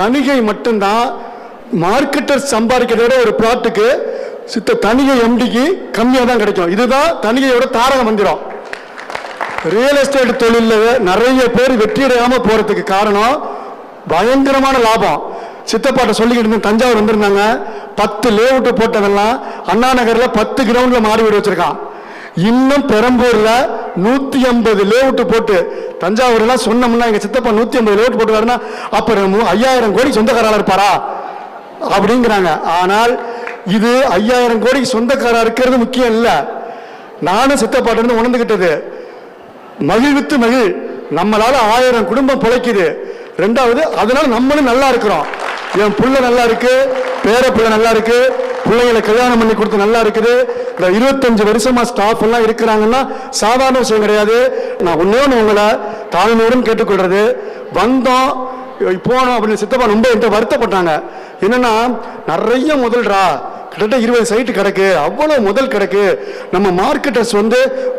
தணிகை மட்டும்தான் மார்க்கெட்டர் சம்பாதிக்கிறத ஒரு பிளாட்டுக்கு தணிகை எம்டிக்கு கம்மியாக தான் கிடைக்கும். இதுதான் தணிகையோட தாரக மந்திரம். ரியல் எஸ்டேட் தொழிலில் நிறைய பேர் வெற்றியடையாமல் போறதுக்கு காரணம் பயங்கரமான லாபம். சித்தப்பாட்ட சொல்லிக்கிட்டு இருந்த தஞ்சாவூர் வந்திருந்தாங்க. 10 லேஅவுட் போட்டதெல்லாம் அண்ணா நகர்ல 10 கிரவுண்ட்ல மாடி வீடு வச்சிருக்கான். இன்னும் பெரம்பூர்ல 150 லேஅவுட் போட்டு தஞ்சாவூர்ல சொன்னோம்னா எங்க சித்தப்பா 150 லேஅவுட் போட்டுவாருன்னா அப்புறம் 5000 கோடி சொந்தக்காரா இருப்பாரா அப்படிங்கிறாங்க. ஆனால் இது 5000 கோடிக்கு சொந்தக்காரா இருக்கிறது முக்கியம் இல்ல. நானும் சித்தப்பாட்ட இருந்து உணர்ந்துகிட்டது மகிழ்வித்து மகிழ். நம்மளால 1000 குடும்பம் பிழைக்குது. ரெண்டாவது அதனால நம்மளும் நல்லா இருக்கிறோம். என் புள்ள நல்லா இருக்கு, பேர பிள்ளை நல்லா இருக்கு, பிள்ளைங்களை கல்யாணம் பண்ணி கொடுத்து நல்லா இருக்குது. இந்த 25 வருஷமா ஸ்டாஃப் எல்லாம் இருக்கிறாங்கன்னா சாதாரண விஷயம் கிடையாது. நான் ஒன்னே உங்களை தாழ்மையுடன் கேட்டுக்கொள்றது, வந்தோம் போனோம் அப்படின்னு சித்தப்பா ரொம்ப என்கிட்ட வருத்தப்பட்டாங்க. என்னன்னா நிறைய முதல்ரா கிட்டத்தட்ட 20 சைட்டு கிடக்கு, அவ்வளவு முதல் கிடக்கு. நம்ம மார்க்கெட்டர்ஸ்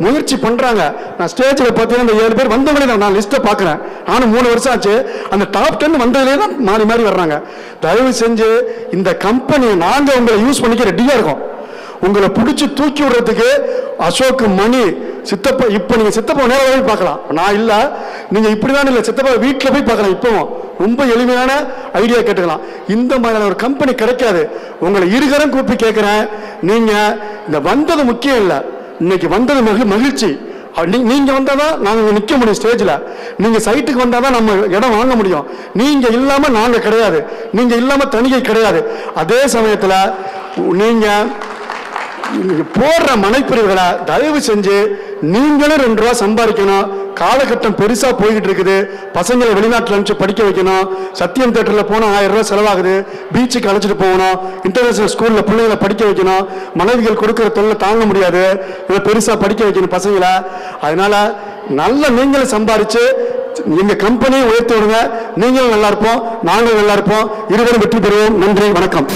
முயற்சி பண்றாங்க. நான் ஸ்டேஜில் பார்த்தீங்கன்னா இந்த 7 பேர் வந்தவங்களே நான் லிஸ்ட்டை பார்க்குறேன். நானும் 3 வருஷம் ஆச்சு. அந்த டாப் 10 வந்ததுலேயே தான் மாறி மாறி வர்றாங்க. தயவு செஞ்சு இந்த கம்பெனியை நாங்கள் உங்களை யூஸ் பண்ணிக்க ரெடியாக இருக்கோம். உங்களை பிடிச்சி தூக்கி விடுறதுக்கு அசோக், மணி, சித்தப்பா. இப்போ நீங்க சித்தப்பா நேரம் போய் பார்க்கலாம். நான் இல்லை, நீங்க இப்படிதான் இல்லை, சித்தப்பா வீட்டில் போய் பார்க்கலாம். இப்போவும் ரொம்ப எளிமையான ஐடியா கேட்டுக்கலாம். இந்த மாதிரியான ஒரு கம்பெனி கிடைக்காது. உங்களை இருகரம் கூப்பி கேட்கிறேன். நீங்க இந்த வந்தது முக்கியம் இல்லை, இன்னைக்கு வந்தது மகிழ்ச்சி. நீங்க வந்தாதான் நாங்க நிக்க முடியும் ஸ்டேஜ்ல. நீங்க சைட்டுக்கு வந்தாதான் நம்ம இடம் வாங்க முடியும். நீங்க இல்லாம நாங்க கிடையாது, நீங்க இல்லாம தணிகை கிடையாது. அதே சமயத்துல நீங்க போடுற மனைப்பிரிவுகளை தயவு செஞ்சு நீங்களும் 2 ரூபா சம்பாதிக்கணும். காலகட்டம் பெருசா போய்கிட்டு இருக்குது. பசங்களை வெளிநாட்டில் அனுப்பிச்சு படிக்க வைக்கணும். சத்தியம் தியேட்டர்ல போனா 1000 ரூபாய் செலவாகுது. பீச்சுக்கு அழைச்சிட்டு போகணும். இன்டர்நேஷனல் ஸ்கூல்ல பிள்ளைங்களை படிக்க வைக்கணும். மனைவிகள் கொடுக்கிற தொல்லை தாங்க முடியாது. இதை பெருசா படிக்க வைக்கணும் பசங்களை. அதனால நல்ல நீங்களும் சம்பாதிச்சு எங்க கம்பெனியை உயர்த்தி விடுங்க. நீங்களும் நல்லா இருப்போம், நாங்களும் நல்லா இருப்போம். இருவரும் வெற்றி பெறுவோம். நன்றி, வணக்கம்.